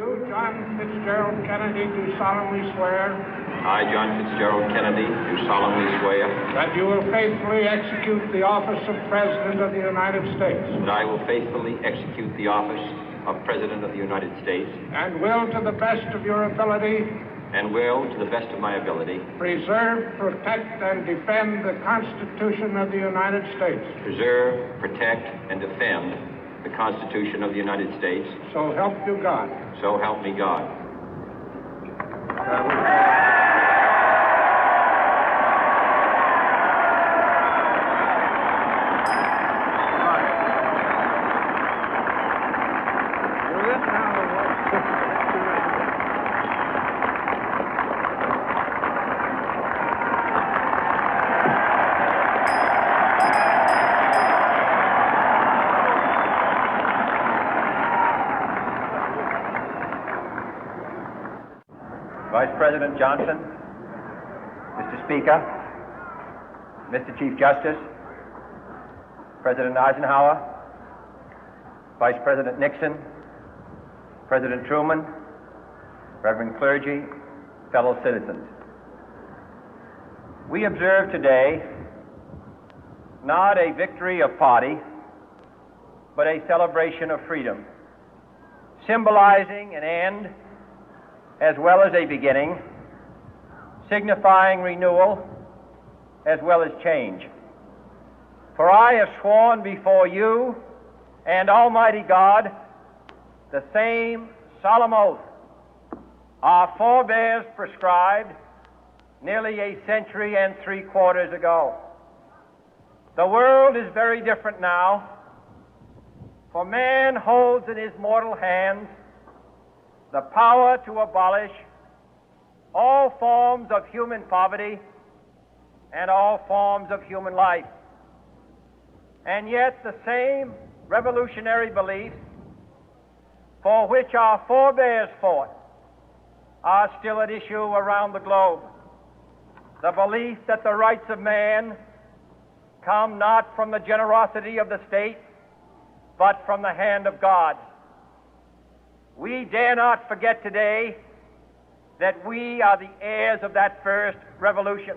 You, John Fitzgerald Kennedy, do solemnly swear. I, John Fitzgerald Kennedy, do solemnly swear. That you will faithfully execute the office of President of the United States. That I will faithfully execute the office of President of the United States. And will, to the best of your ability. And will, to the best of my ability. Preserve, protect, and defend the Constitution of the United States. Preserve, protect, and defend the Constitution of the United States. So help you God. So help me God. Vice President Johnson, Mr. Speaker, Mr. Chief Justice, President Eisenhower, Vice President Nixon, President Truman, Reverend clergy, fellow citizens. We observe today not a victory of party, but a celebration of freedom, symbolizing an end as well as a beginning, signifying renewal as well as change. For I have sworn before you and Almighty God the same solemn oath our forebears prescribed nearly a century and 3/4 ago. The world is very different now, for man holds in his mortal hands the power to abolish all forms of human poverty and all forms of human life. And yet the same revolutionary beliefs for which our forebears fought are still at issue around the globe. The belief that the rights of man come not from the generosity of the state, but from the hand of God. We dare not forget today that we are the heirs of that first revolution.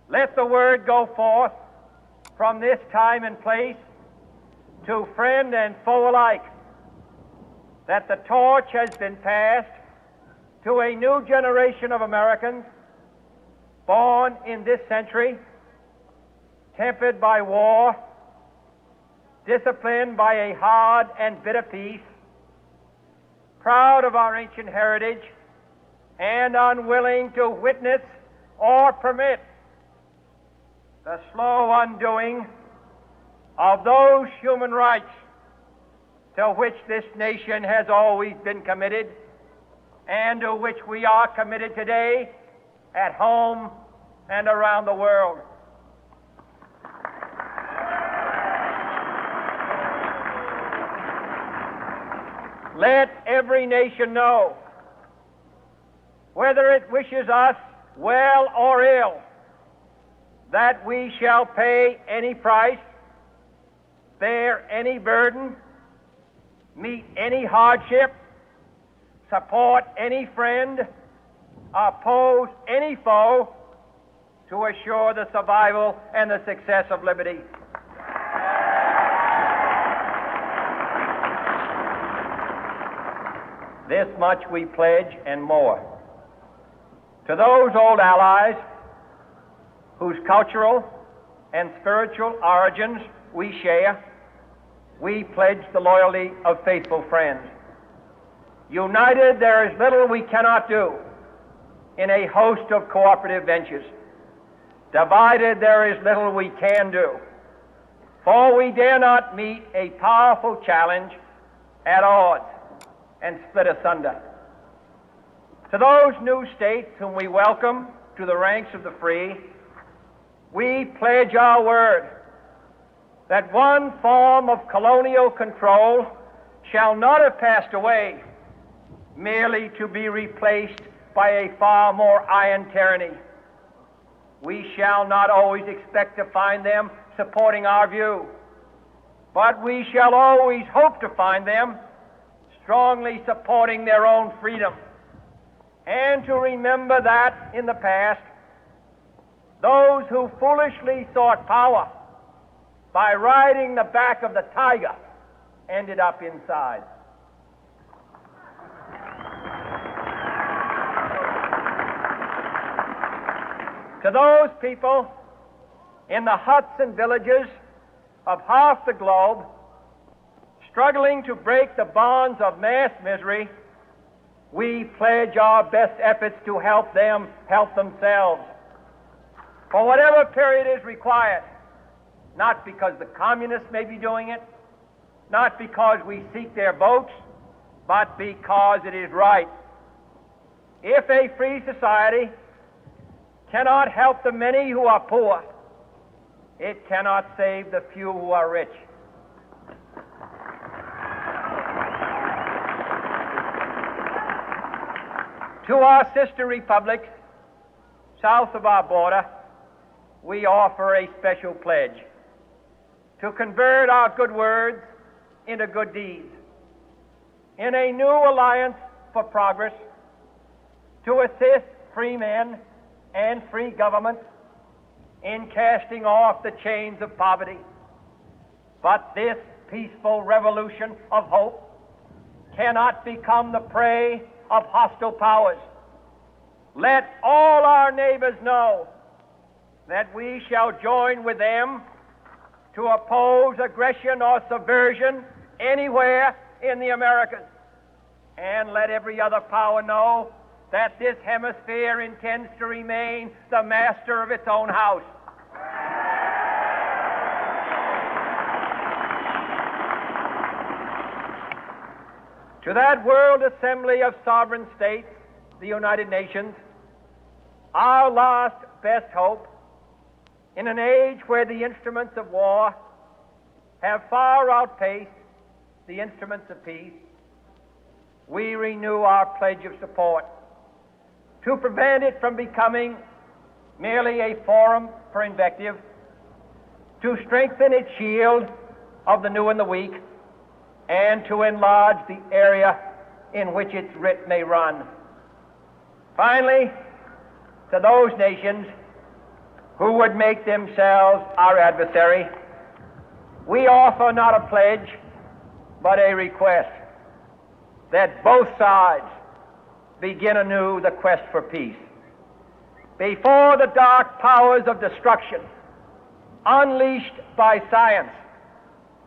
Let the word go forth from this time and place to friend and foe alike that the torch has been passed to a new generation of Americans born in this century, tempered by war, disciplined by a hard and bitter peace, proud of our ancient heritage, and unwilling to witness or permit the slow undoing of those human rights to which this nation has always been committed and to which we are committed today at home and around the world. Let every nation know, whether it wishes us well or ill, that we shall pay any price, bear any burden, meet any hardship, support any friend, oppose any foe to assure the survival and the success of liberty. This much we pledge and more. To those old allies whose cultural and spiritual origins we share, we pledge the loyalty of faithful friends. United, there is little we cannot do in a host of cooperative ventures. Divided, there is little we can do, for we dare not meet a powerful challenge at odds and split asunder. To those new states whom we welcome to the ranks of the free, we pledge our word that one form of colonial control shall not have passed away merely to be replaced by a far more iron tyranny. We shall not always expect to find them supporting our view, but we shall always hope to find them strongly supporting their own freedom, and to remember that in the past, those who foolishly sought power by riding the back of the tiger ended up inside. To those people in the huts and villages of half the globe struggling to break the bonds of mass misery, we pledge our best efforts to help them help themselves for whatever period is required, not because the communists may be doing it, not because we seek their votes, but because it is right. If a free society cannot help the many who are poor, it cannot save the few who are rich. To our sister republics south of our border, we offer a special pledge to convert our good words into good deeds, in a new alliance for progress, to assist free men and free governments in casting off the chains of poverty. But this peaceful revolution of hope cannot become the prey of hostile powers. Let all our neighbors know that we shall join with them to oppose aggression or subversion anywhere in the Americas. And let every other power know that this hemisphere intends to remain the master of its own house. To that world assembly of sovereign states, the United Nations, our last best hope, in an age where the instruments of war have far outpaced the instruments of peace, we renew our pledge of support to prevent it from becoming merely a forum for invective, to strengthen its shield of the new and the weak, and to enlarge the area in which its writ may run. Finally, to those nations who would make themselves our adversary, we offer not a pledge, but a request that both sides begin anew the quest for peace. Before the dark powers of destruction, unleashed by science,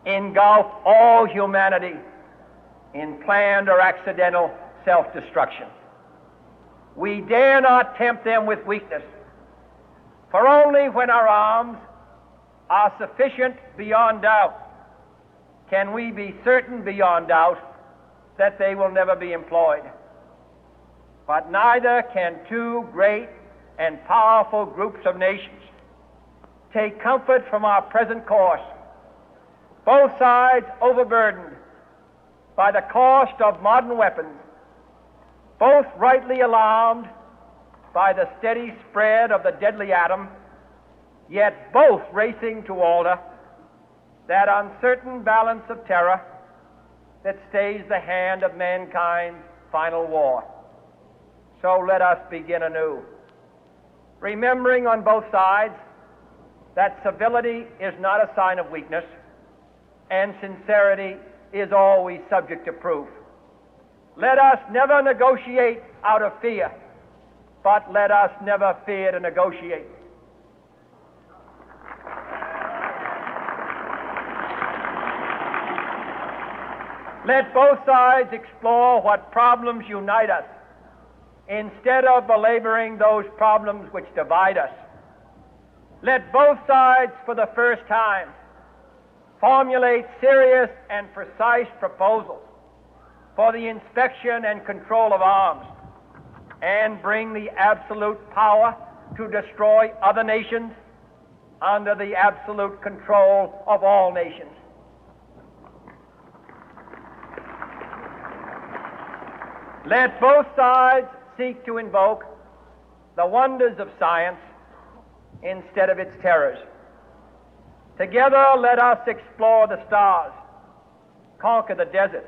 engulf all humanity in planned or accidental self-destruction, we dare not tempt them with weakness, for only when our arms are sufficient beyond doubt can we be certain beyond doubt that they will never be employed. But neither can two great and powerful groups of nations take comfort from our present course, both sides overburdened by the cost of modern weapons, both rightly alarmed by the steady spread of the deadly atom, yet both racing to alter that uncertain balance of terror that stays the hand of mankind's final war. So let us begin anew, remembering on both sides that civility is not a sign of weakness, and sincerity is always subject to proof. Let us never negotiate out of fear, but let us never fear to negotiate. Let both sides explore what problems unite us, instead of belaboring those problems which divide us. Let both sides, for the first time, formulate serious and precise proposals for the inspection and control of arms, and bring the absolute power to destroy other nations under the absolute control of all nations. Let both sides seek to invoke the wonders of science instead of its terrors. Together, let us explore the stars, conquer the deserts,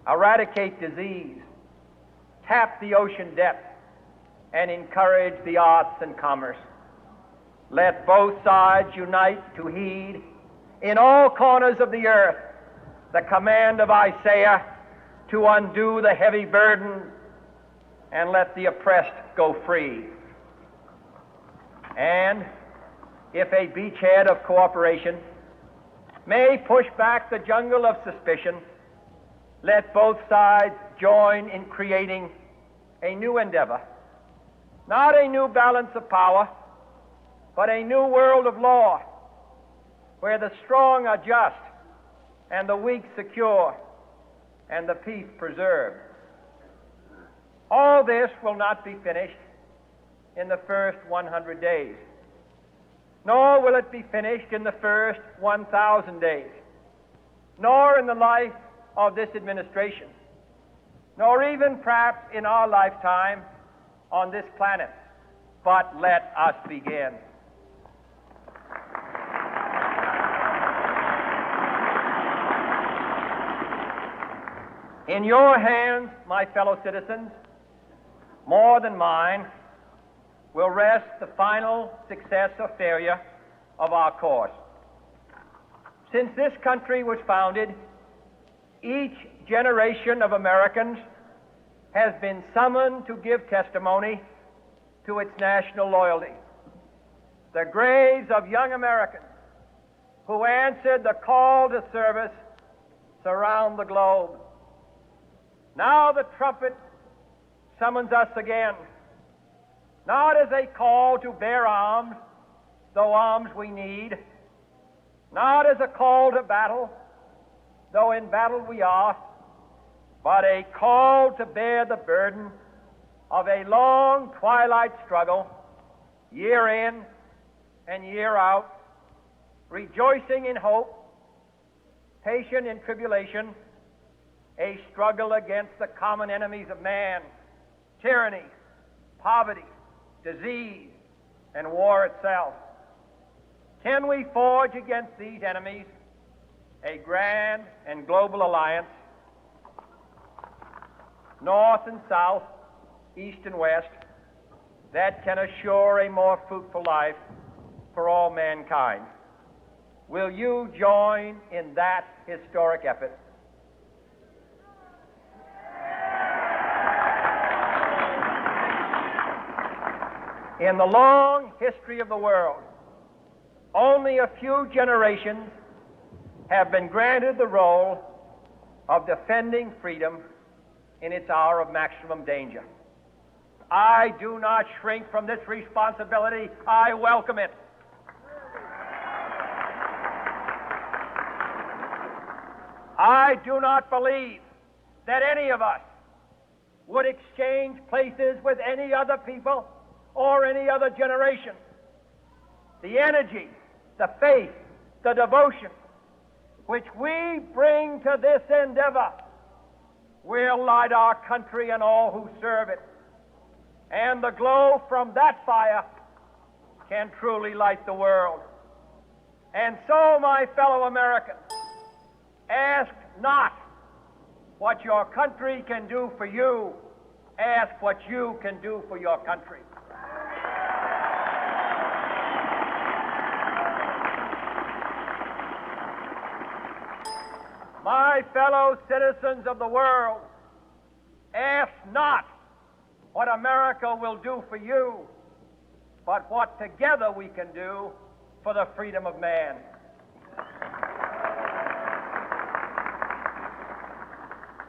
eradicate disease, tap the ocean depths, and encourage the arts and commerce. Let both sides unite to heed in all corners of the earth the command of Isaiah to undo the heavy burden and let the oppressed go free. And if a beachhead of cooperation may push back the jungle of suspicion, let both sides join in creating a new endeavor, not a new balance of power, but a new world of law, where the strong are just and the weak secure and the peace preserved. All this will not be finished in the first 100 days, nor will it be finished in the first 1,000 days, nor in the life of this administration, nor even perhaps in our lifetime on this planet. But let us begin. In your hands, my fellow citizens, more than mine, will rest the final success or failure of our course. Since this country was founded, each generation of Americans has been summoned to give testimony to its national loyalty. The graves of young Americans who answered the call to service surround the globe. Now the trumpet summons us again, not as a call to bear arms, though arms we need, not as a call to battle, though in battle we are, but a call to bear the burden of a long twilight struggle, year in and year out, rejoicing in hope, patient in tribulation, a struggle against the common enemies of man, tyranny, poverty, disease, and war itself. Can we forge against these enemies a grand and global alliance, north and south, east and west, that can assure a more fruitful life for all mankind? Will you join in that historic effort? In the long history of the world, only a few generations have been granted the role of defending freedom in its hour of maximum danger. I do not shrink from this responsibility. I welcome it. I do not believe that any of us would exchange places with any other people or any other generation. The energy, the faith, the devotion which we bring to this endeavor will light our country and all who serve it. And the glow from that fire can truly light the world. And so, my fellow Americans, ask not what your country can do for you, ask what you can do for your country. My fellow citizens of the world, ask not what America will do for you, but what together we can do for the freedom of man.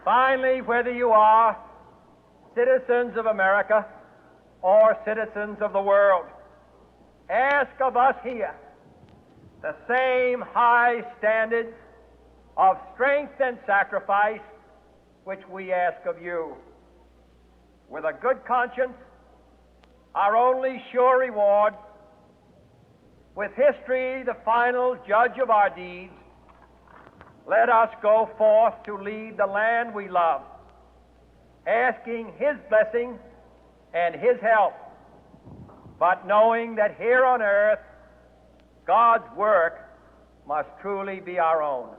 Finally, whether you are citizens of America or citizens of the world, ask of us here the same high standards of strength and sacrifice which we ask of you. With a good conscience, our only sure reward, with history the final judge of our deeds, let us go forth to lead the land we love, asking His blessing and His help, but knowing that here on earth God's work must truly be our own.